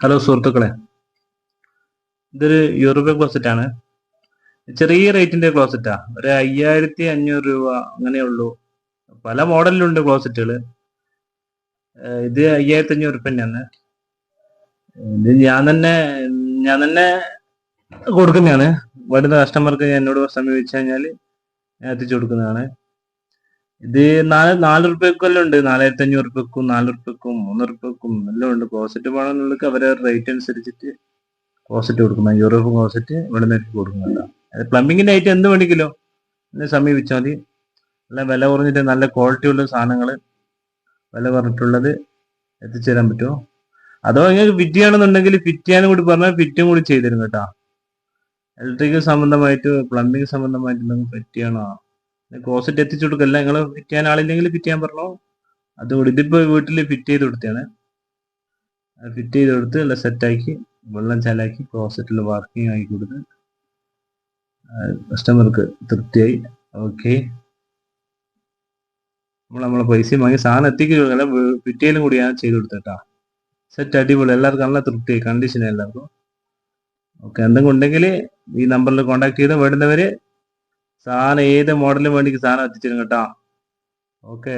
Hello സുഹൃത്തുക്കളെ, ഇതൊരു European closet ആണ്. ചെറിയ റേറ്റിന്റെ ക്ലോസറ്റാ. ഒരു 5500 രൂപ അങ്ങനെയുള്ളൂ. പല മോഡലിലുണ്ട് ക്ലോസറ്റുകൾ. ഇത് 5500 തന്നെയാണ്. ഇത് ഞാൻ തന്നെ കൊടുക്കുന്നതാണ്. വരുന്ന കസ്റ്റമർക്ക് എന്നോട് സമീപിച്ചു കഴിഞ്ഞാൽ ഞാൻ എത്തിച്ചു കൊടുക്കുന്നതാണ്. ഇത് 4 ഉണ്ട്, 4500 4 3 എല്ലാം ഉണ്ട്. ക്ലോസറ്റ് വേണമെന്നുള്ളത് അവരെ റേറ്റ് അനുസരിച്ചിട്ട് ക്ലോസറ്റ് കൊടുക്കുന്ന യൂറോപ്യൻ ക്ലോസറ്റ് ഇവിടെ നിന്ന് കൊടുക്കുന്നുണ്ട്. പ്ലംബിങ്ങിന്റെ ഐറ്റം എന്ത് വേണമെങ്കിലോ എന്നെ സമീപിച്ചാൽ മതി. നല്ല വില കുറഞ്ഞിട്ട് നല്ല ക്വാളിറ്റി ഉള്ള സാധനങ്ങൾ വില പറഞ്ഞിട്ടുള്ളത് എത്തിച്ചു തരാൻ പറ്റുമോ? അതോ നിങ്ങൾക്ക് ഫിറ്റ് ചെയ്യണമെന്നുണ്ടെങ്കിൽ ഫിറ്റ് ചെയ്യാനും കൂടി പറഞ്ഞാൽ ഫിറ്റും കൂടി ചെയ്തു തരും കേട്ടോ. ഇലക്ട്രിക്കൽ സംബന്ധമായിട്ട് പ്ലംബിംഗ് സംബന്ധമായിട്ട് നിങ്ങൾക്ക് ഫിറ്റ് ചെയ്യണോ? ക്ലോസറ്റ് എത്തിച്ചു കൊടുക്കല്ല. നിങ്ങൾ ഫിറ്റ് ചെയ്യാൻ ആളില്ലെങ്കിൽ ഫിറ്റ് ചെയ്യാൻ പറഞ്ഞോ. അതുകൂടി ഇതിപ്പോ വീട്ടിൽ ഫിറ്റ് ചെയ്ത് കൊടുത്താണ്. ഫിറ്റ് ചെയ്ത് കൊടുത്ത് നല്ല സെറ്റാക്കി വെള്ളം ചാലാക്കി ക്ലോസറ്റിൽ വർക്കിംഗ് ആക്കി കൊടുത്ത് കസ്റ്റമർക്ക് തൃപ്തിയായി. ഓക്കെ, നമ്മളെ പൈസയും വാങ്ങി സാധനം എത്തിക്കുകയല്ല, ഫിറ്റ് ചെയ്യലും കൂടി ഞാൻ ചെയ്ത് കൊടുത്തേട്ടാ. സെറ്റ് അടിപൊളി, എല്ലാവർക്കും നല്ല തൃപ്തിയായി. കണ്ടീഷൻ എല്ലാവർക്കും ഓക്കെ. എന്തെങ്കിലും ഉണ്ടെങ്കിൽ ഈ നമ്പറിൽ കോൺടാക്ട് ചെയ്ത് വേണ്ടുന്നവര് സാധനം ഏത് മോഡലും വേണ്ടി സാധനം എത്തിച്ചിരും കേട്ടോ. ഓക്കെ.